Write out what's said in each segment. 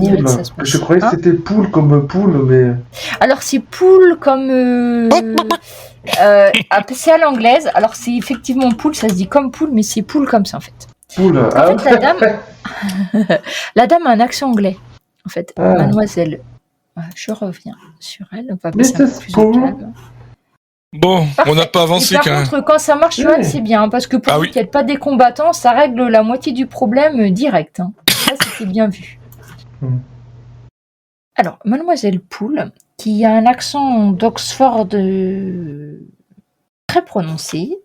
dirait que poule. ça se passe. Je croyais que Hein c'était poule comme poule, mais... Alors, c'est poule comme... c'est à l'anglaise. Alors, c'est effectivement poule, ça se dit comme poule, mais c'est poule comme ça, en fait. Poule, Parce qu'en fait, la dame a un accent anglais. En fait, mademoiselle. Je reviens sur elle. On va passer un peu plus au calme. Bon, Parfait. on n'a pas avancé quand même. Par contre, quand ça marche, Johan, c'est bien. Parce que pour vous qui n'êtes pas des combattants, ça règle la moitié du problème direct. Hein. Ça, c'était bien vu. Alors, mademoiselle Poole, qui a un accent d'Oxford très prononcé,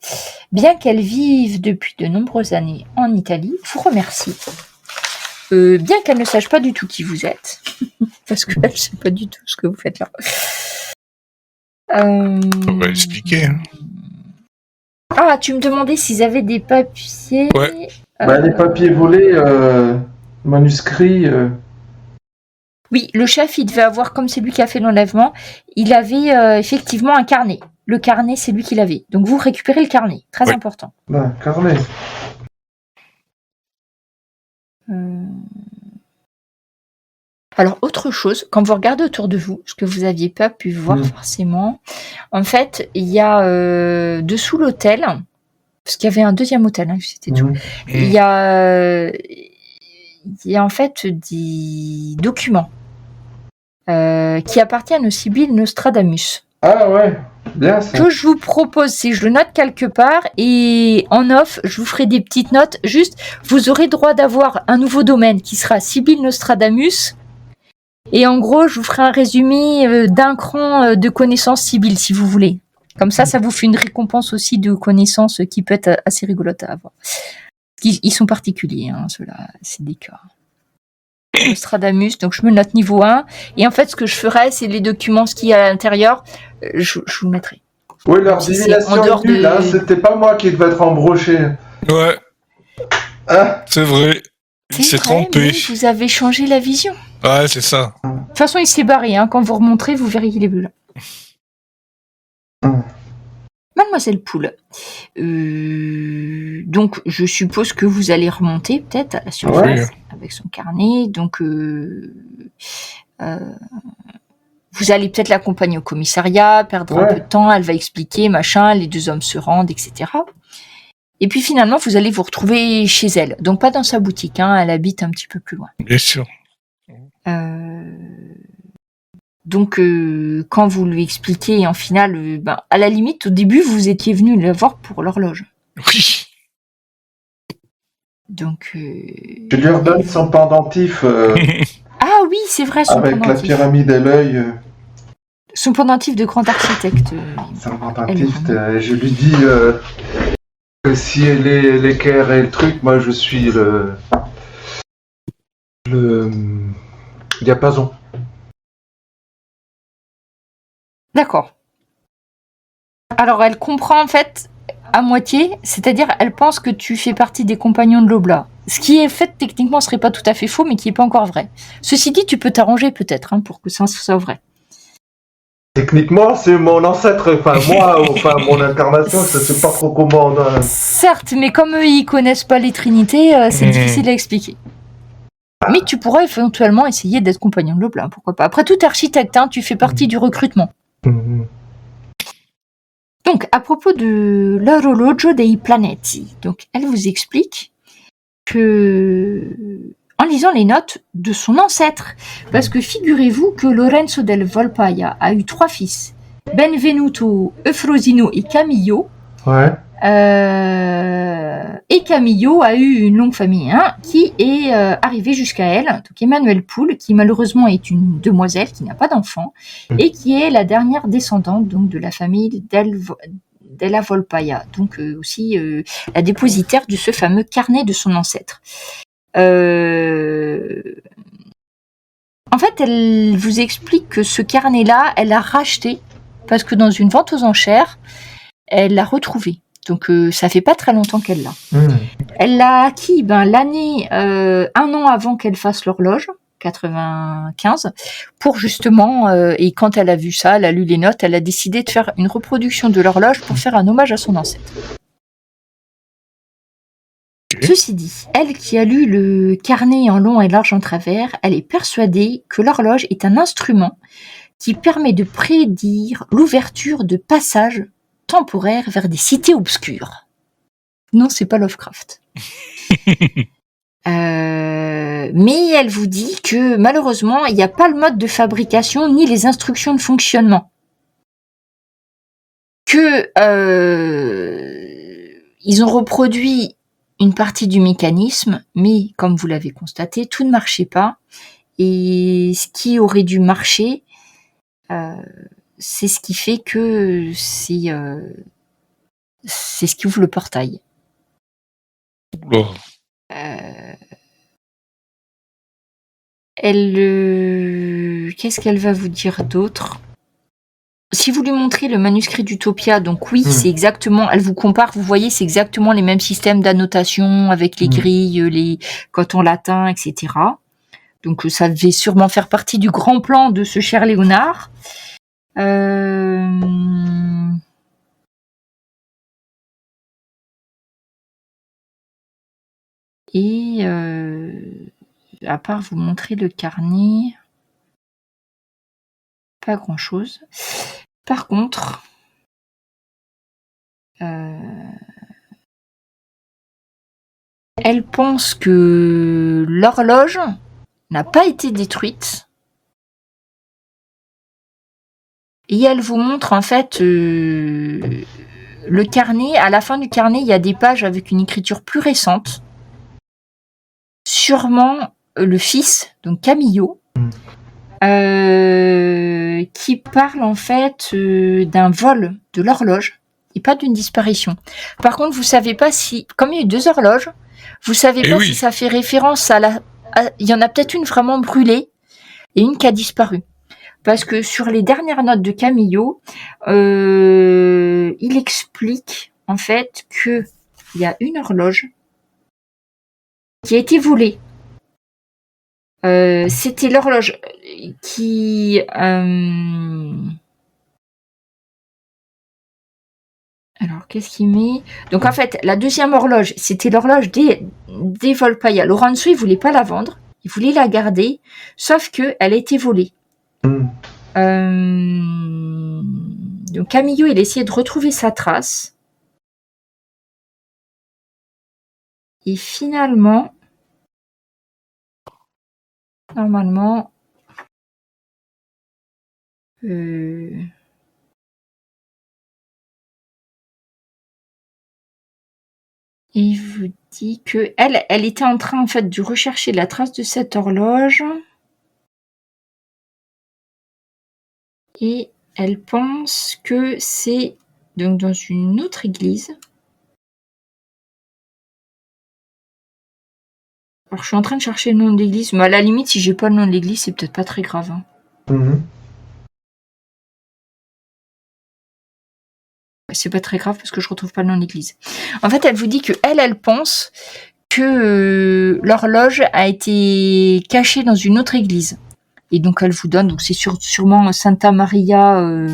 bien qu'elle vive depuis de nombreuses années en Italie, vous remercie. Bien qu'elle ne sache pas du tout qui vous êtes, parce qu'elle ne sait pas du tout ce que vous faites là. On va expliquer. Hein. Ah, tu me demandais s'ils avaient des papiers. Ouais. Les papiers volés, manuscrits. Oui, le chef, il devait avoir, comme c'est lui qui a fait l'enlèvement, il avait effectivement un carnet. Le carnet, c'est lui qui l'avait. Donc vous récupérez le carnet, très important. Carnet. Alors, autre chose, quand vous regardez autour de vous, ce que vous n'aviez pas pu voir forcément, en fait, il y a dessous l'hôtel, parce qu'il y avait un deuxième hôtel, hein, c'était tout, il y a en fait des documents qui appartiennent au Sibylle Nostradamus. Ah ouais, bien ça. Ce que je vous propose, c'est que je le note quelque part et en off, je vous ferai des petites notes. Juste, vous aurez droit d'avoir un nouveau domaine qui sera Sibylle Nostradamus. Et en gros, je vous ferai un résumé d'un cran de connaissances Sibylle, si vous voulez. Comme ça vous fait une récompense aussi de connaissances qui peut être assez rigolote à avoir. Ils sont particuliers, hein, ceux-là, c'est des cas. Nostradamus, donc je me note niveau 1. Et en fait, ce que je ferai, c'est les documents, ce qu'il y a à l'intérieur, je vous le mettrai. Oui, leur divination nulle, hein, c'était pas moi qui devais être embroché. Ouais. Hein, c'est vrai. Il s'est trompé. Vous avez changé la vision. Ouais, c'est ça. De toute façon, il s'est barré. Hein. Quand vous remonterez, vous verrez qu'il est plus là. Mademoiselle Poole, donc je suppose que vous allez remonter peut-être à la surface avec son carnet. Donc vous allez peut-être l'accompagner au commissariat, perdre un peu de temps, elle va expliquer, machin, les deux hommes se rendent, etc. Et puis finalement, vous allez vous retrouver chez elle. Donc pas dans sa boutique, hein, elle habite un petit peu plus loin. Bien sûr. Donc, quand vous lui expliquez, en finale, à la limite, au début, vous étiez venu la voir pour l'horloge. Oui. Donc, je lui redonne son pendentif. Ah oui, c'est vrai, son avec pendentif. La pyramide à l'œil. Son pendentif de grand architecte. Son pendentif, je lui dis que si elle est l'équerre et le truc, moi je suis le diapason. D'accord. Alors, elle comprend en fait à moitié, c'est-à-dire elle pense que tu fais partie des compagnons de l'Oblat. Ce qui est fait techniquement serait pas tout à fait faux, mais qui est pas encore vrai. Ceci dit, tu peux t'arranger peut-être pour que ça soit vrai. Techniquement, c'est mon ancêtre, mon incarnation, je sais pas trop comment. Certes, mais comme eux ils connaissent pas les trinités, c'est difficile à expliquer. Mais tu pourrais éventuellement essayer d'être compagnon de l'Oblat, pourquoi pas. Après tout, t'es architecte, tu fais partie du recrutement. Donc, à propos de l'orologio dei planeti, donc elle vous explique que, en lisant les notes de son ancêtre, parce que figurez-vous que Lorenzo del Volpaia a eu 3 fils, Benvenuto, Eufrosino et Camillo. Et Camillo a eu une longue famille qui est arrivée jusqu'à elle, donc Emmanuelle Poole, qui malheureusement est une demoiselle qui n'a pas d'enfant et qui est la dernière descendante donc de la famille della Volpaia, donc aussi la dépositaire de ce fameux carnet de son ancêtre. En fait, elle vous explique que ce carnet-là, elle l'a racheté parce que dans une vente aux enchères, elle l'a retrouvé. Donc, ça fait pas très longtemps qu'elle l'a. Elle l'a acquis l'année, 1 an avant qu'elle fasse l'horloge, 95, pour justement, et quand elle a vu ça, elle a lu les notes, elle a décidé de faire une reproduction de l'horloge pour faire un hommage à son ancêtre. Ceci dit, elle qui a lu le carnet en long et large en travers, elle est persuadée que l'horloge est un instrument qui permet de prédire l'ouverture de passages temporaires vers des cités obscures. Non, c'est pas Lovecraft. Mais elle vous dit que malheureusement, il n'y a pas le mode de fabrication ni les instructions de fonctionnement. Que ils ont reproduit une partie du mécanisme, mais comme vous l'avez constaté, tout ne marchait pas. Et ce qui aurait dû marcher, c'est ce qui fait que c'est ce qui ouvre le portail. Oh. Qu'est-ce qu'elle va vous dire d'autre ? Si vous lui montrez le manuscrit d'Utopia, donc oui, c'est exactement, elle vous compare, vous voyez, c'est exactement les mêmes systèmes d'annotation avec les grilles, quand on l'atteint, etc. Donc ça devait sûrement faire partie du grand plan de ce cher Léonard. Et à part vous montrer le carnet, pas grand-chose. Par contre, elle pense que l'horloge n'a pas été détruite. Et elle vous montre en fait le carnet. À la fin du carnet, il y a des pages avec une écriture plus récente. Sûrement le fils, donc Camillo, qui parle en fait d'un vol de l'horloge et pas d'une disparition. Par contre, vous savez pas si, comme il y a eu 2 horloges, vous savez pas si ça fait référence il y en a peut-être une vraiment brûlée et une qui a disparu. Parce que sur les dernières notes de Camillo, il explique en fait que il y a une horloge qui a été volée. C'était l'horloge qui... Alors, qu'est-ce qu'il met ? Donc, en fait, la deuxième horloge, c'était l'horloge des Volpaia. Lorenzo, il voulait pas la vendre. Il voulait la garder, sauf que elle a été volée. Donc, Camillo, il essayait de retrouver sa trace. Et finalement... Normalement, il vous dit que elle était en train en fait de rechercher la trace de cette horloge et elle pense que c'est donc dans une autre église. Alors je suis en train de chercher le nom de l'église, mais à la limite si j'ai pas le nom de l'église, c'est peut-être pas très grave. C'est pas très grave parce que je retrouve pas le nom de l'église. En fait, elle vous dit que elle pense que l'horloge a été cachée dans une autre église. Et donc elle vous donne, donc c'est sûrement Santa Maria,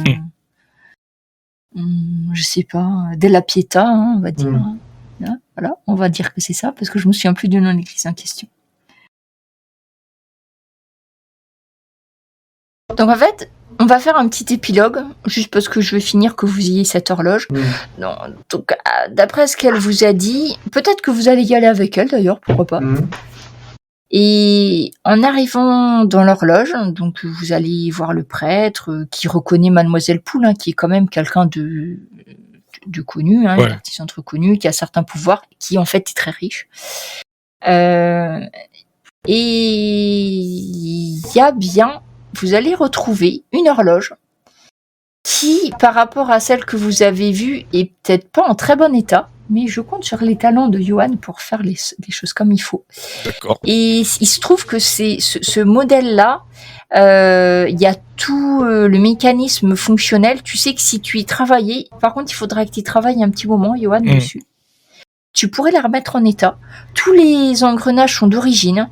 je sais pas, della Pietà, on va dire. Voilà, on va dire que c'est ça parce que je me souviens plus du nom de l'église en question. Donc en fait, on va faire un petit épilogue, juste parce que je veux finir que vous ayez cette horloge. Non, donc, d'après ce qu'elle vous a dit, peut-être que vous allez y aller avec elle d'ailleurs, pourquoi pas. Et en arrivant dans l'horloge, donc vous allez voir le prêtre qui reconnaît Mademoiselle Poule, qui est quand même quelqu'un de connu, une artiste reconnue, qui a certains pouvoirs, qui en fait est très riche. Et il y a bien... Vous allez retrouver une horloge qui, par rapport à celle que vous avez vue, est peut-être pas en très bon état, mais je compte sur les talents de Johan pour faire les choses comme il faut. D'accord. Et il se trouve que c'est ce modèle-là, il y a tout le mécanisme fonctionnel. Tu sais que si tu y travaillais, par contre, il faudra que tu y travailles un petit moment, Johan, dessus. Tu pourrais la remettre en état. Tous les engrenages sont d'origine.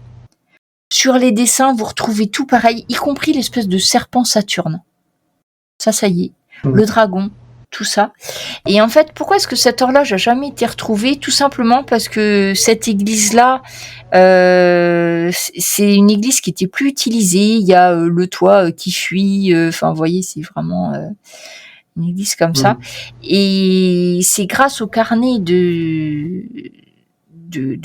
Sur les dessins, vous retrouvez tout pareil, y compris l'espèce de serpent Saturne. Ça y est. Le dragon, tout ça. Et en fait, pourquoi est-ce que cette horloge a jamais été retrouvée? Tout simplement parce que cette église-là, c'est une église qui était plus utilisée. Il y a le toit qui fuit. Enfin, vous voyez, c'est vraiment une église comme ça. Et c'est grâce au carnet de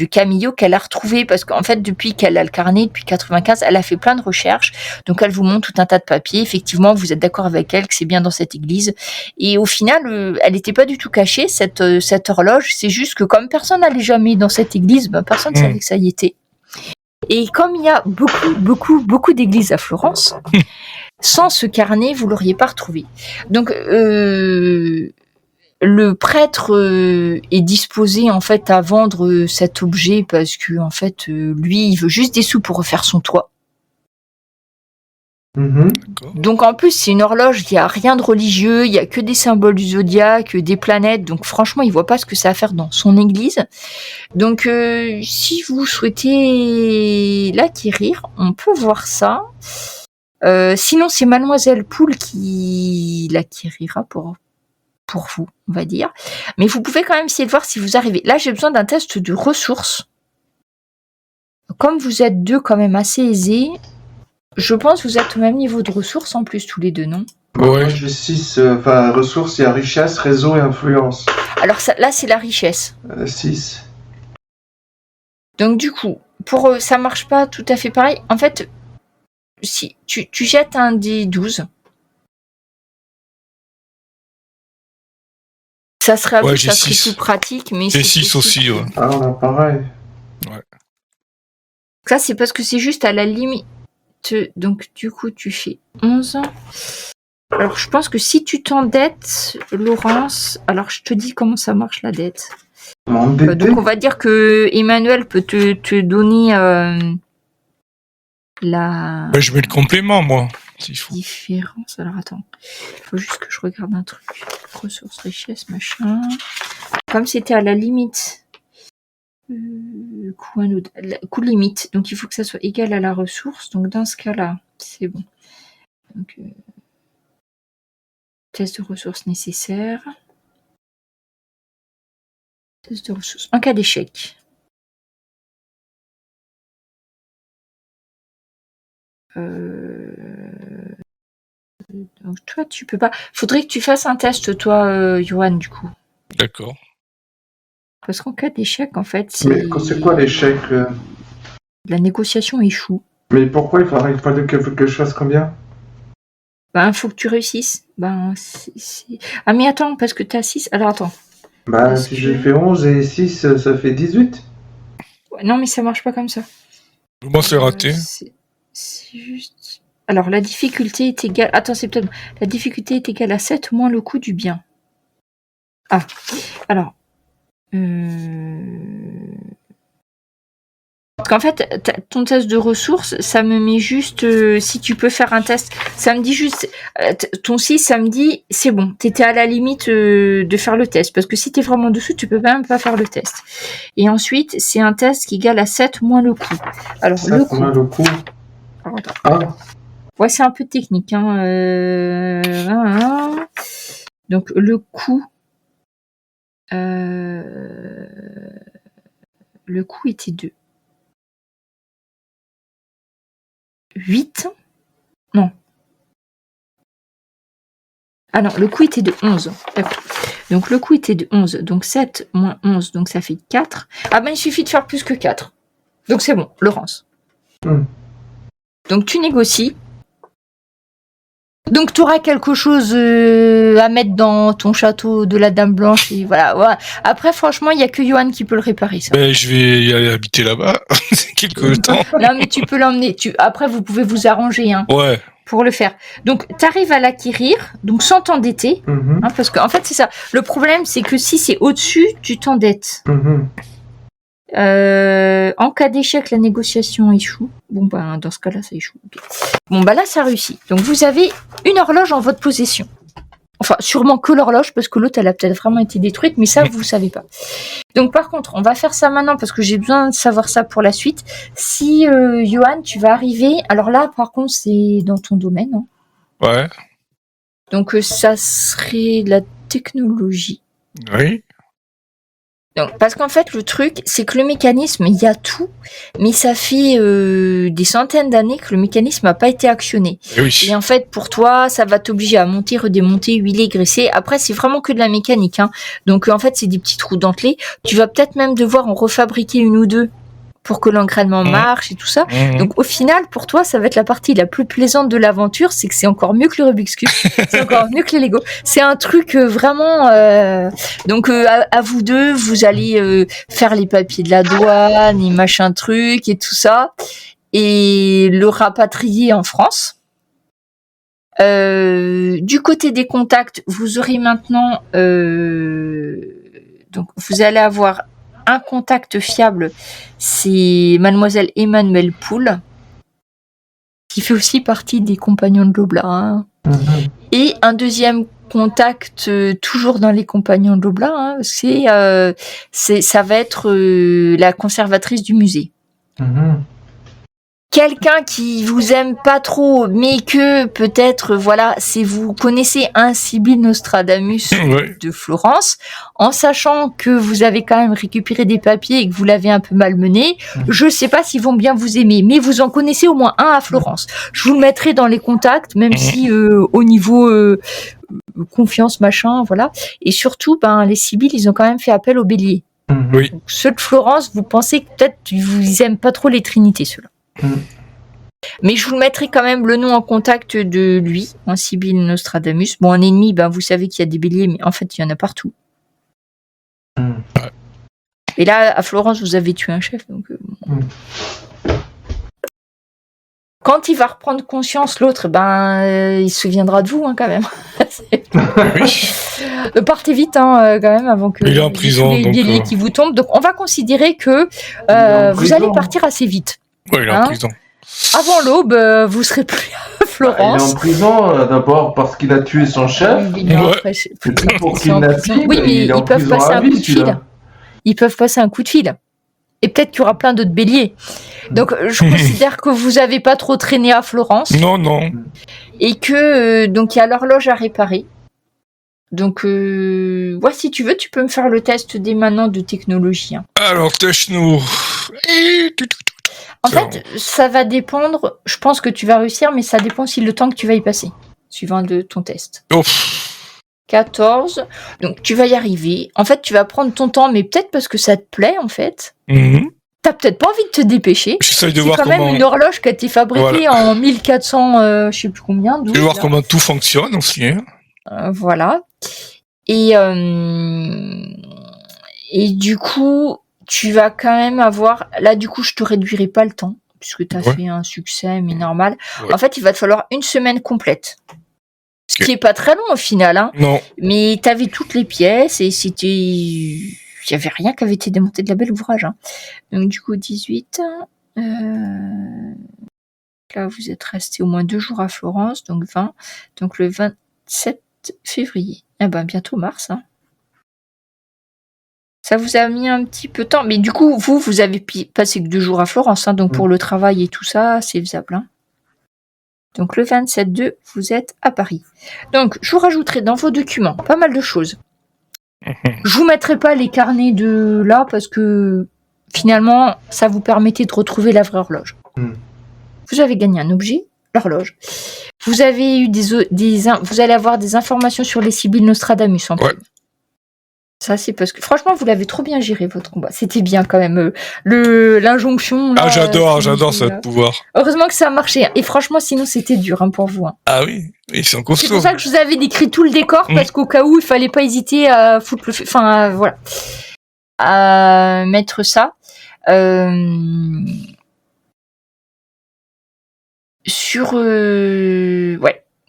Camillo qu'elle a retrouvé, parce qu'en fait, depuis qu'elle a le carnet, depuis 95, elle a fait plein de recherches. Donc, elle vous montre tout un tas de papiers. Effectivement, vous êtes d'accord avec elle que c'est bien dans cette église. Et au final, elle n'était pas du tout cachée, cette horloge. C'est juste que comme personne n'allait jamais dans cette église, personne ne savait que ça y était. Et comme il y a beaucoup d'églises à Florence, sans ce carnet, vous l'auriez pas retrouvé. Donc, le prêtre est disposé en fait à vendre cet objet parce que en fait lui il veut juste des sous pour refaire son toit. Donc en plus c'est une horloge, il y a rien de religieux, il y a que des symboles du zodiaque, des planètes, donc franchement il voit pas ce que ça a à faire dans son église. Donc si vous souhaitez l'acquérir, on peut voir ça. Sinon c'est Mademoiselle Poule qui l'acquérira pour vous, on va dire. Mais vous pouvez quand même essayer de voir si vous arrivez. Là, j'ai besoin d'un test de ressources. Comme vous êtes deux quand même assez aisés, je pense que vous êtes au même niveau de ressources en plus, tous les deux, non? Ouais. J'ai 6, ressources, il y a richesse, réseau et influence. Alors là, c'est la richesse. 6. Donc du coup, ça marche pas tout à fait pareil. En fait, si tu jettes un des 12, ça serait à vous, ça serait plus pratique, mais j'ai 6 aussi, ouais. Ah, on a pareil. Ouais. Ça, c'est parce que c'est juste à la limite. Donc, du coup, tu fais 11. Alors, je pense que si tu t'endettes, Laurence... Alors, je te dis comment ça marche, la dette. Donc, on va dire que Emmanuel peut te donner la... Je mets le complément, moi, s'il faut. Différence. Alors, attends. Il faut juste que je regarde un truc. Ressources, richesse, machin. Comme c'était à la limite... coût limite. Donc, il faut que ça soit égal à la ressource. Donc, dans ce cas-là, c'est bon. Donc, test de ressources nécessaires. Test de ressources. En cas d'échec. Donc, toi, tu peux pas. Faudrait que tu fasses un test, toi, Johan, du coup. D'accord. Parce qu'en cas d'échec, en fait, c'est... Mais c'est quoi l'échec La négociation échoue. Mais pourquoi il faudrait que je fasse combien? Faut que tu réussisses. Ah, mais attends, parce que t'as 6. Alors, attends. Si j'ai fait 11 et 6, ça fait 18. Non, mais ça marche pas comme ça. Moi, c'est raté. C'est juste... Alors, la difficulté est égale... Attends, c'est peut-être... La difficulté est égale à 7 moins le coût du bien. Ah, alors... Parce qu'en fait, ton test de ressources, ça me met juste... si tu peux faire un test, ça me dit juste... ton 6, ça me dit, c'est bon, t'étais à la limite de faire le test. Parce que si t'es vraiment dessous, tu peux même pas faire le test. Et ensuite, c'est un test qui est égal à 7 moins le coût. Alors, 7 moins le coût. Alors, attends. Ouais, c'est un peu technique. Donc, le coût... le coût était de 8. Non. Ah non, le coût était de 11. D'accord. Donc, le coût était de 11. Donc, 7 moins 11, donc ça fait 4. Ah ben, il suffit de faire plus que 4. Donc, c'est bon, Laurence. Donc, tu négocies. Donc, tu auras quelque chose à mettre dans ton château de la Dame Blanche. Et voilà. Après, franchement, il n'y a que Johan qui peut le réparer, ça. Je vais y aller habiter là-bas. C'est quelque temps. Non, mais tu peux l'emmener. Après, vous pouvez vous arranger. Ouais. Pour le faire. Donc, tu arrives à l'acquérir, donc sans t'endetter. Parce qu'en fait, c'est ça. Le problème, c'est que si c'est au-dessus, tu t'endettes. En cas d'échec, la négociation échoue. Bon, dans ce cas-là, ça échoue. Okay. Bon, là, ça réussit. Donc, vous avez une horloge en votre possession. Enfin, sûrement que l'horloge, parce que l'autre, elle a peut-être vraiment été détruite, mais ça, vous savez pas. Donc, par contre, on va faire ça maintenant, parce que j'ai besoin de savoir ça pour la suite. Si, Johan, tu vas arriver... Alors là, par contre, c'est dans ton domaine. Hein. Ouais. Donc, ça serait... technologie. Oui. Donc, parce qu'en fait, le truc, c'est que le mécanisme, il y a tout, mais ça fait des centaines d'années que le mécanisme n'a pas été actionné. Et oui. Et en fait, pour toi, ça va t'obliger à monter, redémonter, huiler, graisser. Après, c'est vraiment que de la mécanique, hein. Donc, en fait, c'est des petits trous dentelés. Tu vas peut-être même devoir en refabriquer une ou deux pour que l'engrainement marche et tout ça. Donc, au final, pour toi, ça va être la partie la plus plaisante de l'aventure, c'est que c'est encore mieux que le Rubik's Cube, c'est encore mieux que les Lego. C'est un truc vraiment... Donc, à vous deux, vous allez faire les papiers de la douane et machin truc et tout ça, et le rapatrier en France. Du côté des contacts, vous aurez maintenant... donc, vous allez avoir un contact fiable, c'est Mademoiselle Emmanuelle Poul, qui fait aussi partie des compagnons de l'Oblat. Hein. Et un deuxième contact, toujours dans les compagnons de l'Oblat, hein, ça va être la conservatrice du musée. Quelqu'un qui vous aime pas trop, mais que peut-être, voilà, si vous connaissez un Sibylle Nostradamus de Florence, en sachant que vous avez quand même récupéré des papiers et que vous l'avez un peu malmené, je sais pas s'ils vont bien vous aimer, mais vous en connaissez au moins un à Florence. Je vous le mettrai dans les contacts, même si au niveau confiance, machin, voilà. Et surtout, les Sibylles, ils ont quand même fait appel aux béliers. Oui. Donc, ceux de Florence, vous pensez que peut-être vous aiment pas trop les trinités, ceux-là. Mais je vous mettrai quand même le nom en contact de lui, un Sibylle Nostradamus. Bon, un ennemi, vous savez qu'il y a des béliers, mais en fait, il y en a partout. Et là, à Florence, vous avez tué un chef. Donc, quand il va reprendre conscience, l'autre, il se souviendra de vous, hein, quand même. Partez vite, hein, quand même, avant que il est en prison, les béliers qui vous tombent. Donc, on va considérer que vous allez partir assez vite. Oui, il est en prison. Avant l'aube, vous serez plus à Florence. Il est en prison d'abord parce qu'il a tué son chef. C'est pour kidnapping. Oui, mais ils peuvent passer un coup de fil. Ils peuvent passer un coup de fil. Et peut-être qu'il y aura plein d'autres béliers. Donc, je considère que vous n'avez pas trop traîné à Florence. Non. Et que donc il y a l'horloge à réparer. Donc, si tu veux, tu peux me faire le test dès maintenant de technologie. Hein. Alors, tâche-nous. En fait, ça va dépendre. Je pense que tu vas réussir, mais ça dépend aussi le temps que tu vas y passer, suivant de ton test. 14. Donc, tu vas y arriver. En fait, tu vas prendre ton temps, mais peut-être parce que ça te plaît, en fait. T'as peut-être pas envie de te dépêcher. J'essaye de c'est voir quand même une horloge qui a été fabriquée en 1400, je sais plus combien. Je vais voir comment tout fonctionne aussi. Hein. Voilà. Et du coup, tu vas quand même avoir... Là, du coup, je te réduirai pas le temps, puisque tu as fait un succès, mais normal. En fait, il va te falloir une semaine complète. Ce qui est pas très long au final. Hein. Non. Mais tu avais toutes les pièces et c'était... Il n'y avait rien qui avait été démonté de la belle ouvrage. Hein. Donc, du coup, 18... Là, vous êtes resté au moins 2 jours à Florence, donc 20. Donc, le 27 février. Bientôt mars. Hein. Ça vous a mis un petit peu de temps. Mais du coup, vous avez passé que 2 jours à Florence. Hein, donc, pour le travail et tout ça, c'est faisable. Hein. Donc, le 27-2, vous êtes à Paris. Donc, je vous rajouterai dans vos documents pas mal de choses. Je vous mettrai pas les carnets de là parce que finalement, ça vous permettait de retrouver la vraie horloge. Vous avez gagné un objet, l'horloge. Vous avez eu vous allez avoir des informations sur les Sibylles Nostradamus en plus. Ça, c'est parce que, franchement, vous l'avez trop bien géré, votre combat. C'était bien, quand même, l'injonction. Là, j'adore ce pouvoir. Heureusement que ça a marché. Et franchement, sinon, c'était dur, hein, pour vous. Hein. Ah oui, ils sont costauds. C'est pour ça que je vous avais décrit tout le décor, parce qu'au cas où, il fallait pas hésiter à foutre le feu. Enfin, voilà. À mettre ça. Ouais.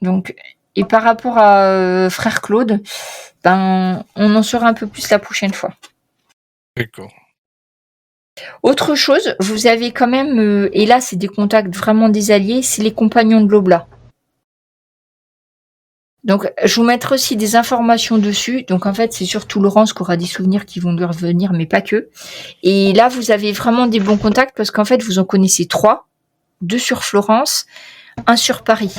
Donc, et par rapport à Frère Claude, on en saura un peu plus la prochaine fois. D'accord. Autre chose, vous avez quand même, et là c'est des contacts vraiment des alliés, c'est les compagnons de l'Oblat. Donc je vous mettrai aussi des informations dessus. Donc en fait c'est surtout Laurence qui aura des souvenirs qui vont lui revenir, mais pas que. Et là vous avez vraiment des bons contacts parce qu'en fait vous en connaissez 3, 2 sur Florence, 1 sur Paris.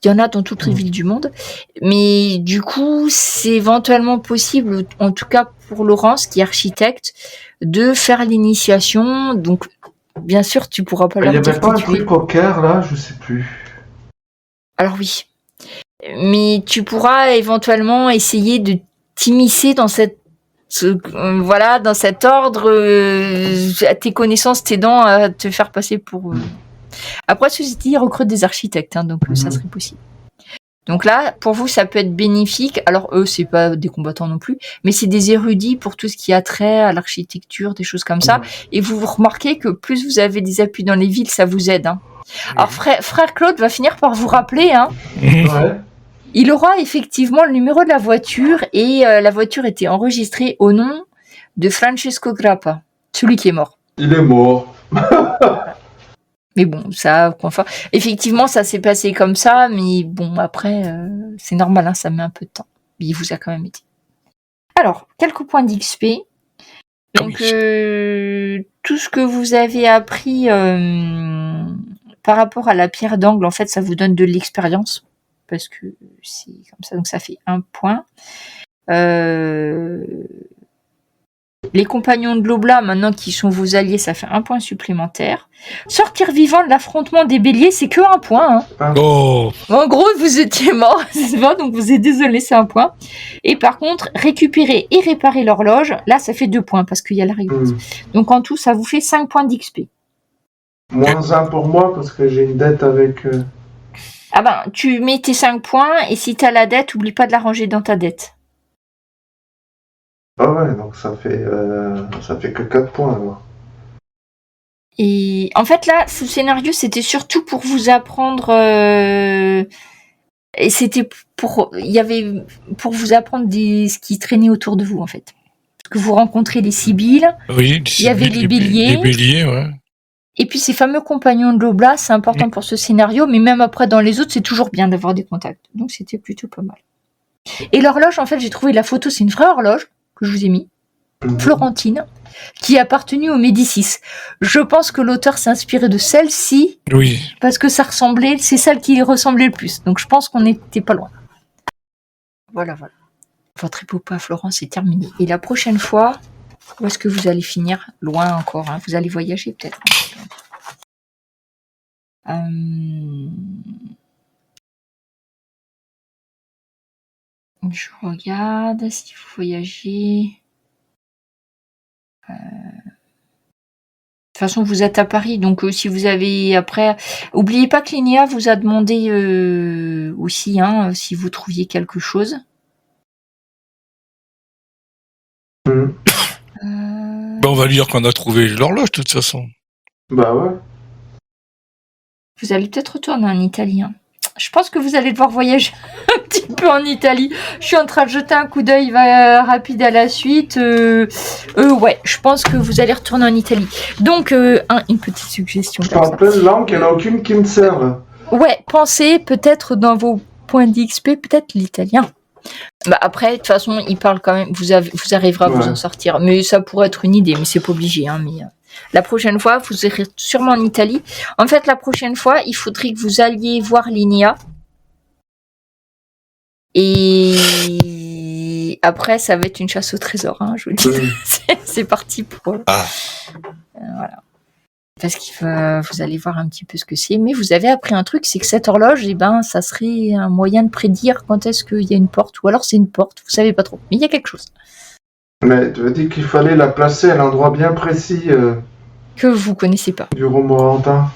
Il y en a dans toutes les villes du monde. Mais du coup, c'est éventuellement possible, en tout cas pour Laurence, qui est architecte, de faire l'initiation. Donc, bien sûr, tu pourras pas Il leur n'y dire avait pas un que tu es... truc au Caire, là? Je sais plus. Alors oui. Mais tu pourras éventuellement essayer de t'immiscer dans dans cet ordre, à tes connaissances t'aidant à te faire passer pour... Après, ceci dit, ils recrutent des architectes, hein, donc ça serait possible. Donc là, pour vous, ça peut être bénéfique. Alors eux, c'est pas des combattants non plus, mais c'est des érudits pour tout ce qui a trait à l'architecture, des choses comme ça. Et vous remarquez que plus vous avez des appuis dans les villes, ça vous aide. Hein. Alors frère Claude va finir par vous rappeler, hein. Ouais. Il aura effectivement le numéro de la voiture et la voiture était enregistrée au nom de Francesco Grappa, celui qui est mort. Il est mort. Mais bon, ça, enfin, effectivement, ça s'est passé comme ça, mais bon, après, c'est normal, hein, ça met un peu de temps. Mais il vous a quand même aidé. Alors, quelques points d'XP. Donc, tout ce que vous avez appris par rapport à la pierre d'angle, en fait, ça vous donne de l'expérience. Parce que c'est comme ça, donc ça fait 1 point. Les compagnons de l'Oblat, maintenant qui sont vos alliés, ça fait 1 point supplémentaire. Sortir vivant de l'affrontement des béliers, c'est que 1 point. Hein. Oh. En gros, vous étiez mort, c'est pas, donc vous êtes désolé, c'est 1 point. Et par contre, récupérer et réparer l'horloge, là, ça fait 2 points parce qu'il y a la rigueur. Donc en tout, ça vous fait 5 points d'XP. Moins 1 pour moi parce que j'ai une dette avec... Ah ben, tu mets tes 5 points et si t'as la dette, oublie pas de la ranger dans ta dette. Ah ouais, donc ça fait que 4 points alors. Et en fait là, ce scénario, c'était surtout pour vous apprendre et c'était pour vous apprendre ce qui traînait autour de vous en fait. Parce que vous rencontrez les Sibylles, oui, il y avait les béliers. Les béliers, ouais. Et puis ces fameux compagnons de l'Oblat, c'est important pour ce scénario, mais même après dans les autres, c'est toujours bien d'avoir des contacts. Donc c'était plutôt pas mal. Et l'horloge, en fait, j'ai trouvé la photo, c'est une vraie horloge que je vous ai mis, florentine, qui est appartenue aux Médicis. Je pense que l'auteur s'est inspiré de celle-ci, oui, parce que c'est celle qui ressemblait le plus. Donc je pense qu'on n'était pas loin. Voilà. Votre épopée à Florence est terminée. Et la prochaine fois, où est-ce que vous allez finir? Loin encore, hein. Vous allez voyager peut-être. Je regarde si vous voyagez. De toute façon, vous êtes à Paris, donc si vous avez après... Oubliez pas que l'INEA vous a demandé aussi, hein, si vous trouviez quelque chose. On va lui dire qu'on a trouvé l'horloge, de toute façon. Bah ouais. Vous allez peut-être retourner en Italie. Hein. Je pense que vous allez devoir voyager un petit peu en Italie. Je suis en train de jeter un coup d'œil rapide à la suite. Ouais, je pense que vous allez retourner en Italie. Donc, une petite suggestion. Je parle plein de langues, il n'y en a aucune qui me serve. Ouais, pensez peut-être dans vos points d'XP, peut-être l'italien. Bah après, de toute façon, il parle quand même. Vous arriverez à vous en sortir. Mais ça pourrait être une idée, mais c'est pas obligé. Hein, mais la prochaine fois, vous serez sûrement en Italie. En fait, la prochaine fois, il faudrait que vous alliez voir l'INEA. Et après, ça va être une chasse au trésor. Hein, je vous dis, c'est parti pour. Voilà. Parce que vous allez voir un petit peu ce que c'est. Mais vous avez appris un truc, c'est que cette horloge, ça serait un moyen de prédire quand est-ce qu'il y a une porte. Ou alors c'est une porte, vous savez pas trop. Mais il y a quelque chose. Mais tu veux dire qu'il fallait la placer à l'endroit bien précis que vous connaissez pas. Du Romorantin.